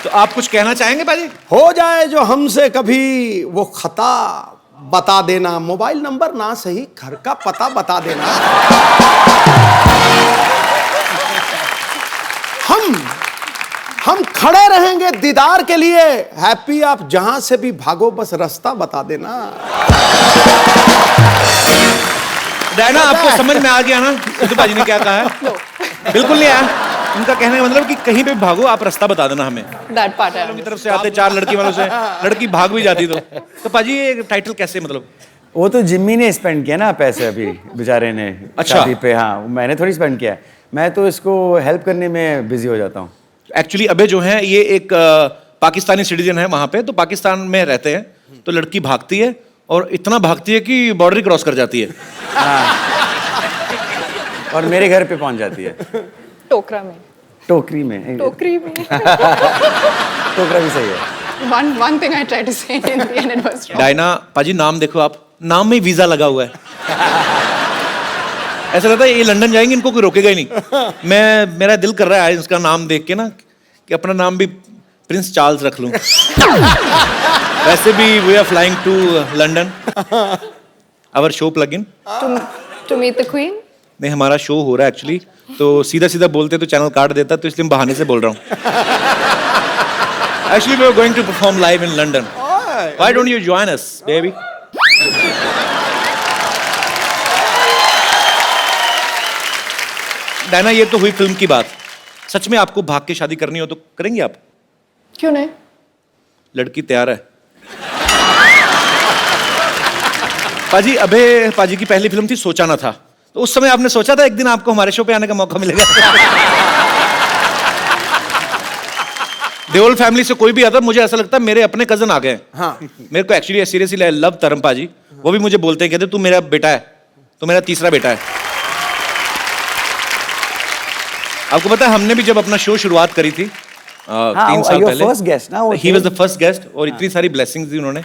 तो आप कुछ कहना चाहेंगे पाजी? हो जाए जो हमसे कभी वो खता, बता देना, मोबाइल नंबर ना सही घर का पता बता देना। हम खड़े रहेंगे दीदार के लिए, हैप्पी आप जहां से भी भागो बस रास्ता बता देना। डायना आपको समझ में आ गया ना सिद्धू पाजी ने क्या कहा है? बिल्कुल नहीं आया। उनका कहने का मतलब कि कहीं पे भागो आप रास्ता बता देना हमें। That part है। मेरी तरफ से आते 4 लड़की वालों से लड़की भाग भी जाती तो पाजी ये टाइटल कैसे मतलब? वो तो जिम्मी ने स्पेंड किया ना पैसे अभी बेचारे ने। अच्छा। शादी पे। हाँ मैंने थोड़ी स्पेंड किया, मैं तो इसको हेल्प करने में बिजी हो जाता हूँ। एक्चुअली अबे जो है ये एक पाकिस्तानी सिटीजन है वहां पे, तो पाकिस्तान में रहते हैं, तो लड़की भागती है और इतना भागती है कि बॉर्डर क्रॉस कर जाती है। हाँ। और मेरे घर पे पहुंच जाती है। टोकरा में। टोकरी में। टोकरी में। टोकरा भी सही है। One thing I tried to say in Hindi and it was wrong. Diana पाजी नाम देखो आप, नाम में वीजा लगा हुआ है। ऐसा लगता है ये लंदन जाएंगे इनको कोई रोकेगा ही नहीं। मेरा दिल कर रहा है इसका नाम देख के ना कि अपना नाम भी प्रिंस चार्ल्स रख लूं। वैसे भी we are flying to London. Our show plug in. To meet the queen? नहीं हमारा शो हो रहा है एक्चुअली, तो सीधा सीधा बोलते तो चैनल काट देता, तो इसलिए बहाने से बोल रहा हूँ। Actually we are going to perform live in London. Why don't you join us, baby? Diana ये तो हुई फिल्म की बात, सच में आपको भाग के शादी करनी हो तो करेंगी आप? क्यों नहीं? लड़की तैयार है। पाजी अबे पाजी की पहली फिल्म थी सोचा ना था, तो उस समय आपने सोचा था एक दिन आपको हमारे शो पे आने का मौका मिलेगा? देओल फैमिली से कोई भी आता मुझे ऐसा लगता है मेरे अपने कजन आ गए। हाँ। मेरे को एक्चुअली सीरियसली आई लव तरम पाजी, वो भी मुझे बोलते हैं, कहते तू मेरा बेटा है, तू मेरा तीसरा बेटा है। आपको पता है हमने भी जब अपना शो शुरुआत करी थी 3 साल पहले, फर्स्ट गेस्ट ना वो। He was the first guest और इतनी सारी ब्लेसिंग्स दी उन्होंने।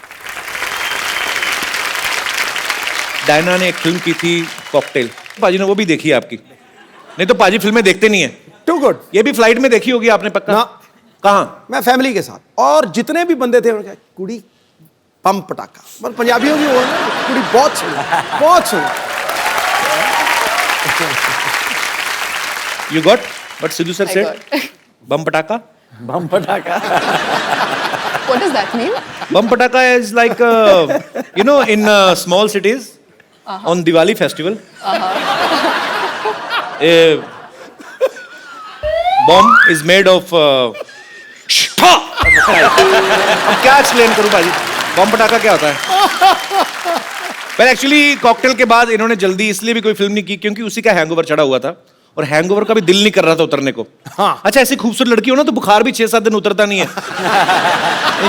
डायना ने एक फिल्म की थी कॉकटेल, पाजी ने वो भी देखी है आपकी? नहीं तो पाजी फिल्में देखते नहीं है। Too good. ये भी फ्लाइट में देखी होगी आपने पक्का? ना। कहाँ? मैं फैमिली के साथ, और जितने भी बंदे थे उन्होंने कहा कुड़ी पम पटाखा, पर पंजाबियों की वो है ना, कुड़ी बहुत सुंदर, बहुत सुंदर। You got what Sidhu sir I said? got. Bum pataka? बम पटाखा। What does that mean? Bum pataka is like you know in small cities on Diwali festival. A bomb is made of अब क्या explain करूं भाई, बम पटाखा क्या होता है? पर एक्चुअली कॉकटेल के बाद इन्होंने जल्दी इसलिए भी कोई फिल्म नहीं की क्योंकि उसी का हैंगओवर चढ़ा हुआ था और हैंगओवर का भी दिल नहीं कर रहा था उतरने को। हाँ। अच्छा ऐसी खूबसूरत लड़की हो ना तो बुखार भी 6-7 दिन उतरता नहीं है।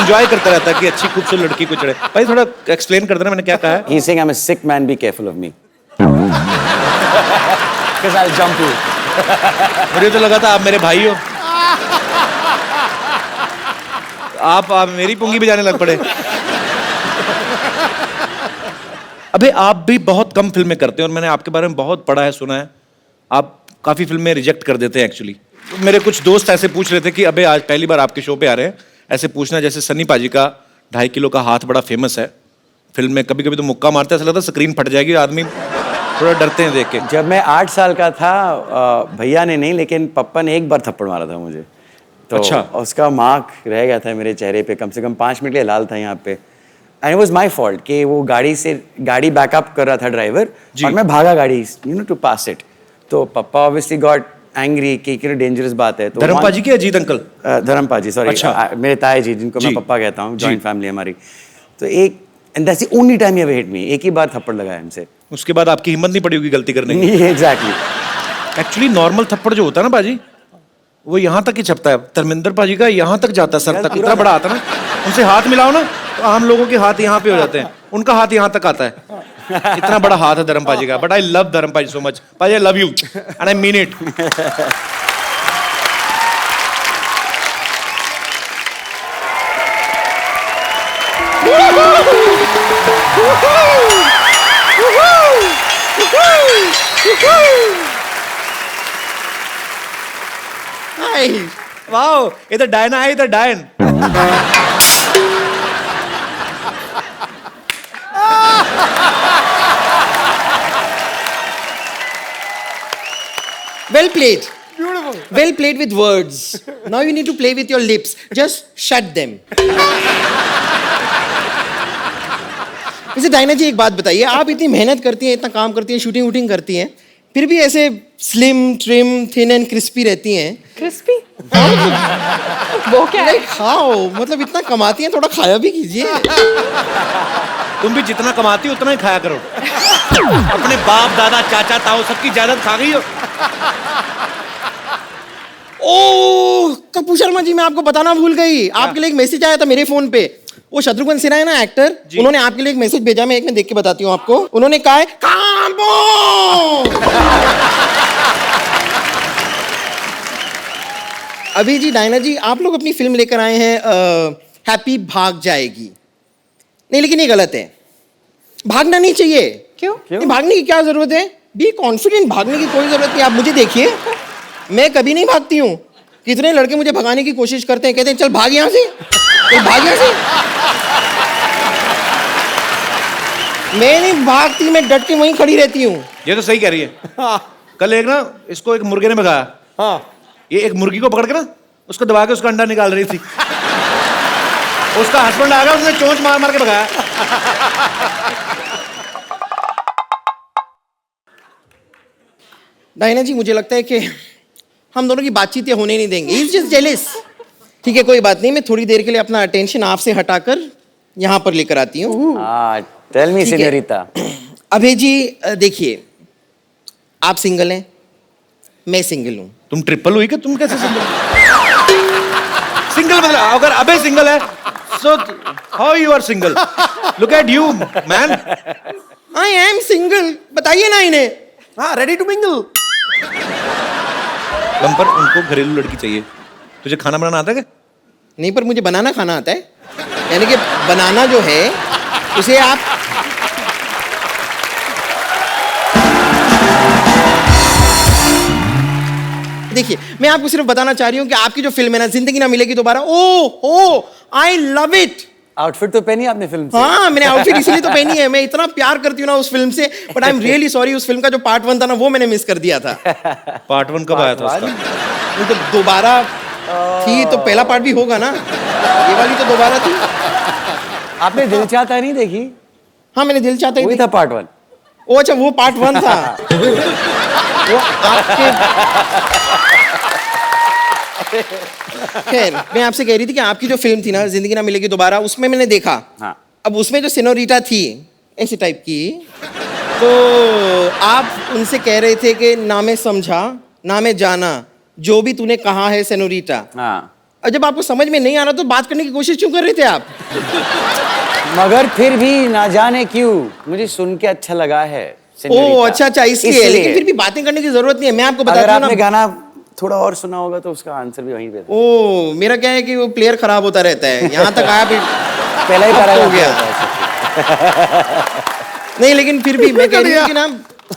एंजॉय करता रहता है कि अच्छी खूबसूरत लड़की को चढ़े। भाई थोड़ा एक्सप्लेन कर देना मैंने क्या कहा है? He's saying I'm a sick man, be careful of me. Because I'll jump you. मुझे तो लगा था आप मेरे भाई हो। आप मेरी पुंगी बजाने लग पड़े। अबे आप भी बहुत कम फिल्में करते हैं और मैंने आपके बारे में बहुत पढ़ा है, सुना है। आप काफी फिल्में रिजेक्ट कर देते हैं एक्चुअली। मेरे कुछ दोस्त ऐसे पूछ रहे थे कि अबे आज पहली बार आपके शो पे आ रहे हैं, ऐसे पूछना जैसे सन्नी पाजी का 2.5 किलो का हाथ बड़ा फेमस है फिल्म में, कभी कभी तो मुक्का मारते हैं, ऐसा लगता है स्क्रीन फट जाएगी, आदमी थोड़ा डरते हैं देख के। जब मैं 8 साल का था भैया ने नहीं लेकिन पप्पा ने एक बार थप्पड़ मारा था मुझे, तो अच्छा। उसका मार्क रह गया था मेरे चेहरे पे, कम से कम 5 मिनट के लिए लाल था यहाँ पे। And it was my fault कि वो गाड़ी बैकअप कर रहा था ड्राइवर और मैं भागा गाड़ी टू पास इट, तो पप्पा ऑब्वियसली गॉट एंग्री कि डेंजरस बात है। तो धर्म पाजी की अजीत अंकल? धर्म पाजी सॉरी। अच्छा। मेरे ताए जी जिनको मैं पप्पा कहता हूँ, जॉइंट फैमिली हमारी। तो एक and that's the only time he ever hit me, एक ही बार थप्पड़ लगाया हमसे। उसके बाद आपकी हिम्मत नहीं पड़ी होगी गलती करने की। एग्जैक्टली। एक्चुअली नॉर्मल थप्पड़ जो होता है ना पाजी, वो यहाँ तक ही छपता है। धर्मेंद्र पाजी का यहाँ तक जाता है, सर तक, इतना बड़ा आता है ना। उनसे हाथ मिलाओ ना तो आम लोगों के हाथ यहाँ पे हो जाते हैं, उनका हाथ यहाँ तक आता है। इतना बड़ा हाथ है धर्म पाजी का। बट आई लव धर्म पाजी सो मच। पाजी I love you and I mean it. Wow, इधर डायना है, इधर डायन। Well played. Beautiful. Well played with words. Now you need to play with your lips. Just shut them. वैसे Diana जी एक बात बताइए, आप इतनी मेहनत करती हैं, इतना काम करती हैं, शूटिंग वूटिंग करती हैं, फिर भी ऐसे slim trim thin and crispy रहती हैं। Crispy? वो क्या है? खाओ, मतलब इतना कमाती हैं, थोड़ा खाया भी कीजिए। तुम भी जितना कमाती हो उतना ही खाया करो। अपने बाप दादा चाचा ताऊ सबकी जायदाद खा गई हो। ओह कपूर शर्मा जी, मैं आपको बताना भूल गई, आपके लिए एक मैसेज आया था मेरे फोन पे। वो शत्रुघ्न सिन्हा है ना एक्टर, उन्होंने आपके लिए एक मैसेज भेजा, मैं एक में देख के बताती हूँ आपको। उन्होंने कहा है कांबो। अभी जी डायना जी, आप लोग अपनी फिल्म लेकर आए हैं हैप्पी भाग जाएगी। नहीं लेकिन ये गलत है, भागना नहीं चाहिए। क्यों? नहीं, भागने की क्या जरूरत है? बी कॉन्फिडेंट, भागने की कोई जरूरत नहीं। आप मुझे देखिए, मैं कभी नहीं भागती हूँ। कितने लड़के मुझे भगाने की कोशिश करते हैं, कहते हैं चल भाग यहाँ से, चल भाग यहाँ से। मैं नहीं भागती, मैं डट के वहीं खड़ी रहती हूँ। ये तो सही कह रही है। कल एक ना इसको एक मुर्गे ने भगाया। हाँ, ये एक मुर्गी को पकड़ के ना उसको दबा के उसका अंडा निकाल रही थी। उसका हस्बैंड आ गया, उसने चोंच मार मार के भगाया। डायना जी, मुझे लगता है कि हम दोनों की बातचीत ये होने नहीं देंगे। He's just jealous। ठीक है, कोई बात नहीं, मैं थोड़ी देर के लिए अपना अटेंशन आपसे हटाकर यहाँ पर लेकर आती हूँ। टेल मी ठीक है। सिन्योरिता। अभय जी देखिए, आप सिंगल हैं, मैं सिंगल हूँ। तुम ट्रिपल हुई क्या? तुम कैसे सिंगल? सिंगल मतलब अगर अबे सिंगल है, so how you are single? Look at you, man. I am single, बताइए ना इन्हें। हाँ, रेडी टू मिंगल। बम्पर, उनको घरेलू लड़की चाहिए। तुझे खाना बनाना आता है क्या? नहीं, पर मुझे बनाना खाना आता है। यानी कि बनाना जो है उसे आप देखिए, मैं आपको सिर्फ बताना चाह रही हूँ कि आपकी जो फिल्म है ना, जिंदगी ना मिलेगी दोबारा, ओ आई लव इट। आउटफिट तो पहनी आपने फिल्म से? हाँ, मैंने आउटफिट इसलिए तो पहनी है, मैं इतना प्यार करती हूँ ना उस फिल्म से। But I am really sorry, उस फिल्म का जो पार्ट 1 था ना, वो मैंने मिस कर दिया था। पार्ट 1 कब आया था उसका? वो तो दोबारा थी, तो पहला पार्ट भी होगा ना, ये वाली तो दोबारा थी। आपने दिल चाहता नहीं देखी? हाँ, मैंने दिल चाहता वही ही था पार्ट 1। ओ अच्छा, वो पार्ट 1 था। वो आपके खैर, मैं आपसे कह रही थी कि आपकी जो फिल्म थी ना, जिंदगी ना मिलेगी दोबारा, उसमें मैंने देखा। हाँ। अब उसमें जो सिनोरिटा थी ऐसे टाइप की, तो आप उनसे कह रहे थे कि ना मैं समझा ना मैं जाना, जो भी तूने कहा है सिनोरिटा। हाँ। और जब आपको समझ में नहीं आ रहा तो बात करने की कोशिश क्यों कर रहे थे आप? मगर फिर भी ना जाने क्यों मुझे सुन के अच्छा लगा है। ओ अच्छा, इसलिए। लेकिन फिर भी बातें करने की जरूरत नहीं है, मैं आपको अगर बताता हूँ आपने ना। गाना थोड़ा और सुना होगा तो उसका आंसर भी वहीं पे था। ओ, मेरा क्या है कि वो प्लेयर खराब होता रहता है, यहाँ तक आया फिर पहला ही अब तो हो गया। नहीं, लेकिन फिर भी मैं कह रही हूँ कि ना,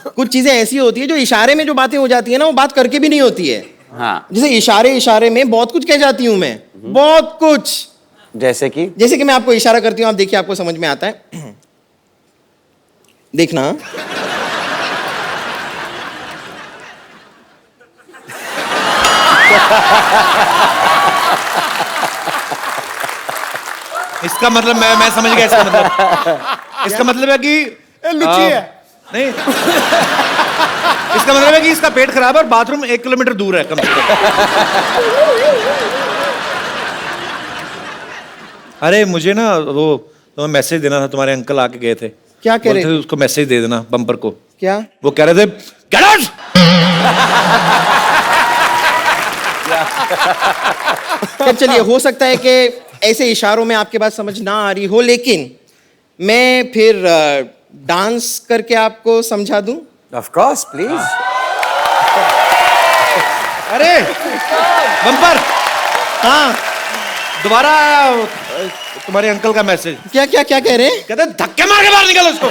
कुछ चीजें ऐसी होती है जो इशारे में जो बातें हो जाती है ना, वो बात करके भी नहीं होती है। हाँ। जैसे इशारे में बहुत कुछ कह जाती हूँ मैं, बहुत कुछ। जैसे कि मैं आपको इशारा करती हूँ, आप देखिए, आपको समझ में आता है। देखना। इसका मतलब मैं समझ गया। इसका मतलब है कि लुच्ची है। नहीं, इसका मतलब है कि इसका पेट खराब है और बाथरूम 1 किलोमीटर दूर है कम से कम। अरे मुझे ना वो तुम्हें मैसेज देना था, तुम्हारे अंकल आके गए थे। क्या कह रहे बोलते थे थे? उसको मैसेज दे देना बम्पर को। क्या? वो कह रहे थे गेट आउट। फिर चलिए, हो सकता है कि ऐसे इशारों में आपके बात समझ ना आ रही हो, लेकिन मैं फिर डांस करके आपको समझा दूं। Of course please. अरे बम्पर, हाँ, दोबारा तुम्हारे अंकल का मैसेज। क्या क्या क्या कह रहे हैं? कहते धक्के मार के बाहर निकल उसको।